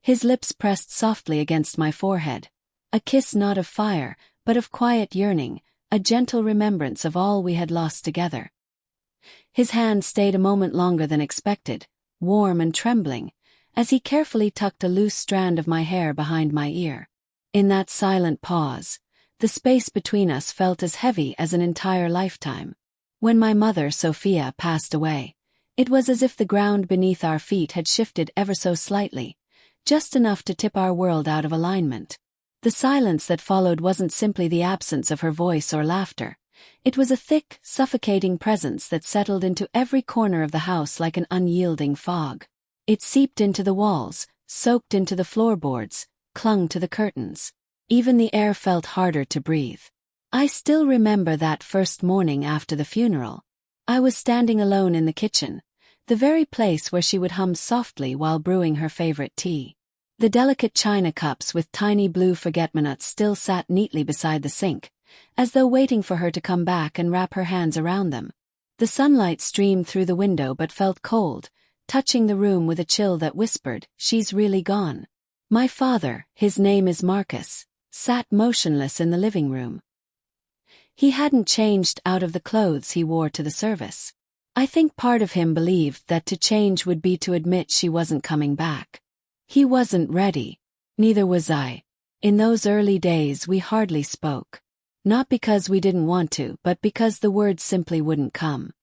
His lips pressed softly against my forehead. A kiss not of fire, but of quiet yearning, a gentle remembrance of all we had lost together. His hand stayed a moment longer than expected, warm and trembling, as he carefully tucked a loose strand of my hair behind my ear. In that silent pause, the space between us felt as heavy as an entire lifetime. When my mother, Sophia, passed away, it was as if the ground beneath our feet had shifted ever so slightly, just enough to tip our world out of alignment. The silence that followed wasn't simply the absence of her voice or laughter. It was a thick, suffocating presence that settled into every corner of the house like an unyielding fog. It seeped into the walls, soaked into the floorboards, clung to the curtains. Even the air felt harder to breathe. I still remember that first morning after the funeral. I was standing alone in the kitchen, the very place where she would hum softly while brewing her favorite tea. The delicate china cups with tiny blue forget-me-nots still sat neatly beside the sink, as though waiting for her to come back and wrap her hands around them. The sunlight streamed through the window but felt cold, touching the room with a chill that whispered, "She's really gone." My father, his name is Marcus, sat motionless in the living room. He hadn't changed out of the clothes he wore to the service. I think part of him believed that to change would be to admit she wasn't coming back. He wasn't ready. Neither was I. In those early days we hardly spoke. Not because we didn't want to, but because the words simply wouldn't come.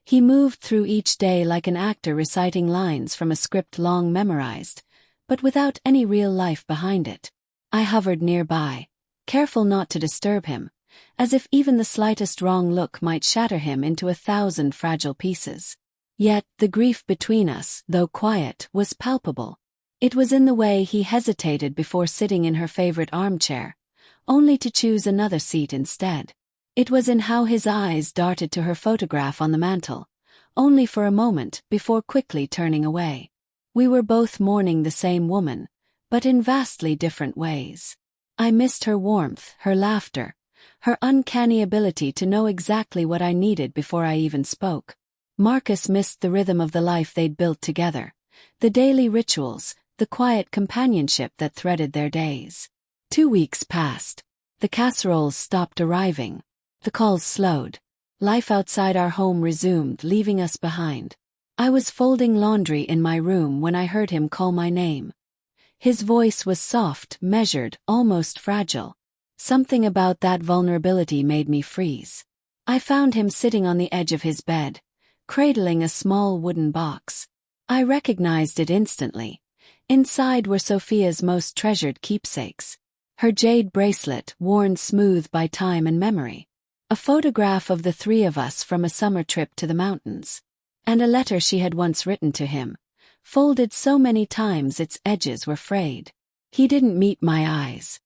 He moved through each day like an actor reciting lines from a script long memorized, but without any real life behind it. I hovered nearby, careful not to disturb him, as if even the slightest wrong look might shatter him into 1,000 fragile pieces. Yet, the grief between us, though quiet, was palpable. It was in the way he hesitated before sitting in her favorite armchair, only to choose another seat instead. It was in how his eyes darted to her photograph on the mantel, only for a moment before quickly turning away. We were both mourning the same woman, but in vastly different ways. I missed her warmth, her laughter, her uncanny ability to know exactly what I needed before I even spoke. Marcus missed the rhythm of the life they'd built together, the daily rituals, the quiet companionship that threaded their days. 2 weeks passed. The casseroles stopped arriving. The calls slowed. Life outside our home resumed, leaving us behind. I was folding laundry in my room when I heard him call my name. His voice was soft, measured, almost fragile. Something about that vulnerability made me freeze. I found him sitting on the edge of his bed, cradling a small wooden box. I recognized it instantly. Inside were Sophia's most treasured keepsakes. Her jade bracelet, worn smooth by time and memory. A photograph of the three of us from a summer trip to the mountains. And a letter she had once written to him, folded so many times its edges were frayed. He didn't meet my eyes.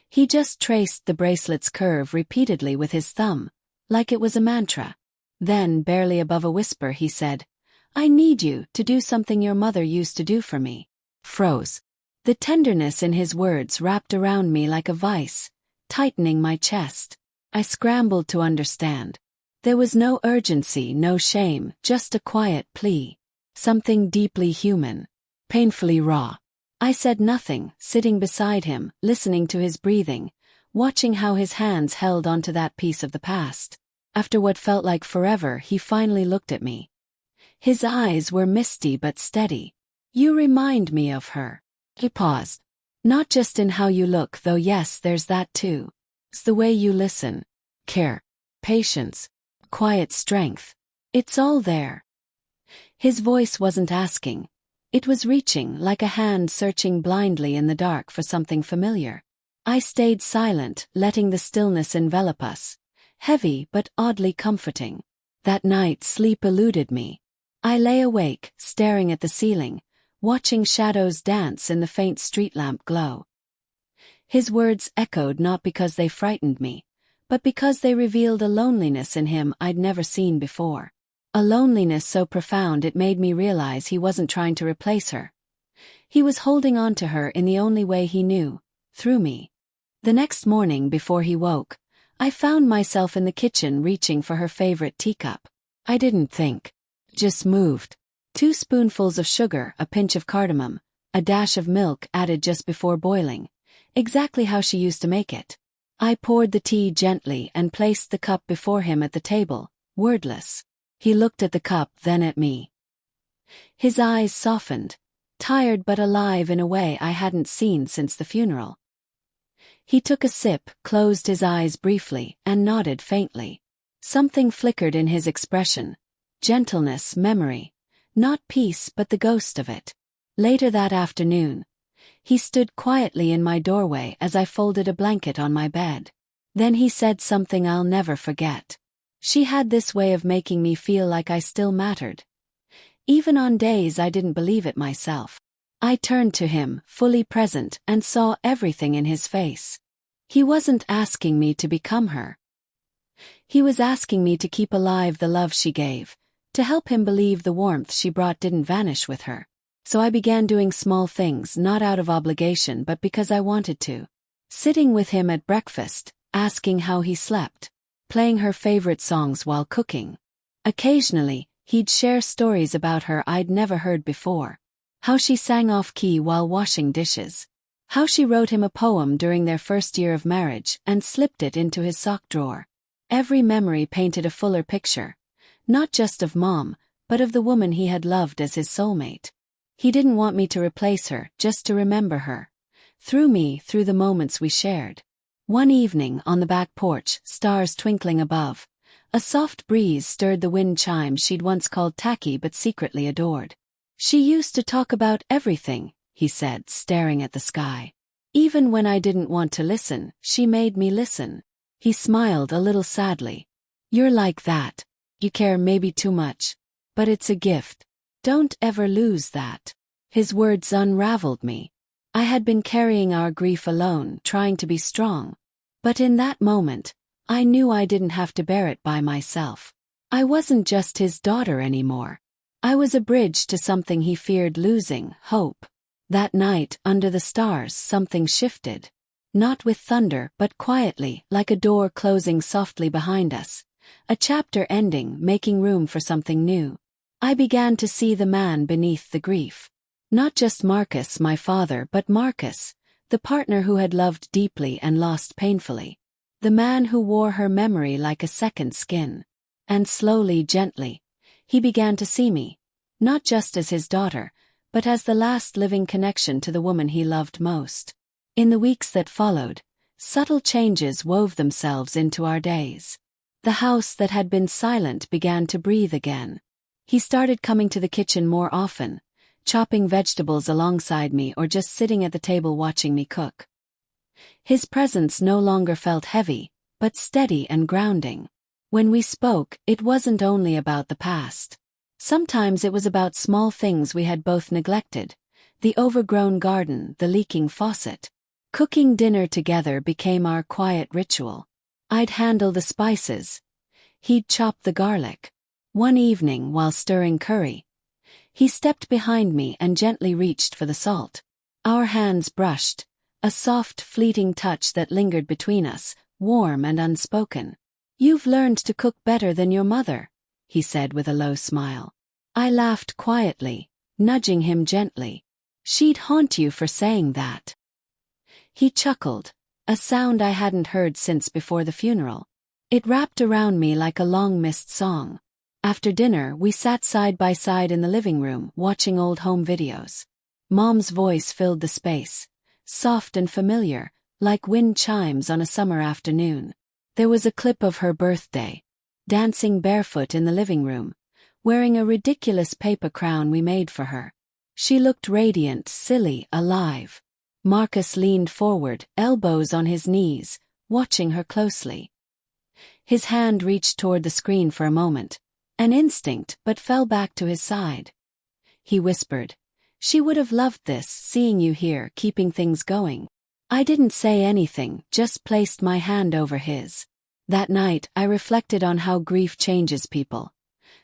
He just traced the bracelet's curve repeatedly with his thumb, like it was a mantra. Then, barely above a whisper, he said, "I need you to do something your mother used to do for me." Froze. The tenderness in his words wrapped around me like a vice, tightening my chest. I scrambled to understand. There was no urgency, no shame, just a quiet plea. Something deeply human, painfully raw. I said nothing, sitting beside him, listening to his breathing, watching how his hands held onto that piece of the past. After what felt like forever, he finally looked at me. His eyes were misty but steady. "You remind me of her." He paused. "Not just in how you look, though yes, there's that too. It's the way you listen. Care. Patience. Quiet strength. It's all there." His voice wasn't asking. It was reaching, like a hand searching blindly in the dark for something familiar. I stayed silent, letting the stillness envelop us. Heavy but oddly comforting. That night sleep eluded me. I lay awake, staring at the ceiling, watching shadows dance in the faint street lamp glow. His words echoed not because they frightened me, but because they revealed a loneliness in him I'd never seen before. A loneliness so profound it made me realize he wasn't trying to replace her. He was holding on to her in the only way he knew, through me. The next morning before he woke, I found myself in the kitchen reaching for her favorite teacup. I didn't think. Just moved. 2 spoonfuls of sugar, a pinch of cardamom, a dash of milk added just before boiling, exactly how she used to make it. I poured the tea gently and placed the cup before him at the table, wordless. He looked at the cup, then at me. His eyes softened, tired but alive in a way I hadn't seen since the funeral. He took a sip, closed his eyes briefly, and nodded faintly. Something flickered in his expression. Gentleness, memory. Not peace but the ghost of it. Later that afternoon, he stood quietly in my doorway as I folded a blanket on my bed. Then he said something I'll never forget. She had this way of making me feel like I still mattered, even on days I didn't believe it myself. I turned to him, fully present, and saw everything in his face. He wasn't asking me to become her. He was asking me to keep alive the love she gave, to help him believe the warmth she brought didn't vanish with her. So I began doing small things, not out of obligation but because I wanted to. Sitting with him at breakfast, asking how he slept, playing her favorite songs while cooking. Occasionally, he'd share stories about her I'd never heard before. How she sang off-key while washing dishes. How she wrote him a poem during their first year of marriage and slipped it into his sock drawer. Every memory painted a fuller picture, not just of Mom, but of the woman he had loved as his soulmate. He didn't want me to replace her, just to remember her. Through me, through the moments we shared. One evening, on the back porch, stars twinkling above, a soft breeze stirred the wind chimes she'd once called tacky but secretly adored. She used to talk about everything, he said, staring at the sky. Even when I didn't want to listen, she made me listen. He smiled a little sadly. You're like that. You care maybe too much. But it's a gift. Don't ever lose that. His words unraveled me. I had been carrying our grief alone, trying to be strong. But in that moment, I knew I didn't have to bear it by myself. I wasn't just his daughter anymore. I was a bridge to something he feared losing, hope. That night, under the stars, something shifted. Not with thunder, but quietly, like a door closing softly behind us. A chapter ending, making room for something new. I began to see the man beneath the grief. Not just Marcus, my father, but Marcus, the partner who had loved deeply and lost painfully. The man who wore her memory like a second skin. And slowly, gently, he began to see me, not just as his daughter, but as the last living connection to the woman he loved most. In the weeks that followed, subtle changes wove themselves into our days. The house that had been silent began to breathe again. He started coming to the kitchen more often, chopping vegetables alongside me or just sitting at the table watching me cook. His presence no longer felt heavy, but steady and grounding. When we spoke, it wasn't only about the past. Sometimes it was about small things we had both neglected. The overgrown garden, the leaking faucet. Cooking dinner together became our quiet ritual. I'd handle the spices. He'd chop the garlic. One evening, while stirring curry, he stepped behind me and gently reached for the salt. Our hands brushed, a soft, fleeting touch that lingered between us, warm and unspoken. "You've learned to cook better than your mother," he said with a low smile. I laughed quietly, nudging him gently. "She'd haunt you for saying that." He chuckled, a sound I hadn't heard since before the funeral. It wrapped around me like a long-missed song. After dinner, we sat side by side in the living room, watching old home videos. Mom's voice filled the space, soft and familiar, like wind chimes on a summer afternoon. There was a clip of her birthday, dancing barefoot in the living room, wearing a ridiculous paper crown we made for her. She looked radiant, silly, alive. Marcus leaned forward, elbows on his knees, watching her closely. His hand reached toward the screen for a moment, an instinct, but fell back to his side. He whispered, "She would have loved this, seeing you here, keeping things going." I didn't say anything, just placed my hand over his. That night, I reflected on how grief changes people.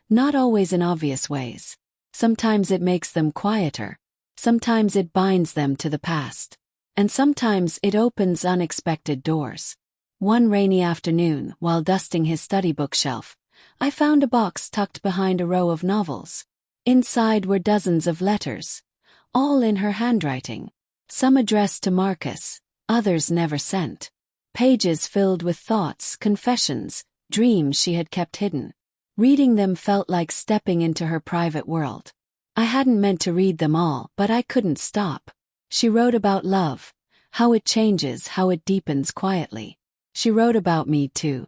Not always in obvious ways. Sometimes it makes them quieter. Sometimes it binds them to the past. And sometimes it opens unexpected doors. One rainy afternoon, while dusting his study bookshelf, I found a box tucked behind a row of novels. Inside were dozens of letters, all in her handwriting. Some addressed to Marcus, others never sent. Pages filled with thoughts, confessions, dreams she had kept hidden. Reading them felt like stepping into her private world. I hadn't meant to read them all, but I couldn't stop. She wrote about love, how it changes, how it deepens quietly. She wrote about me too.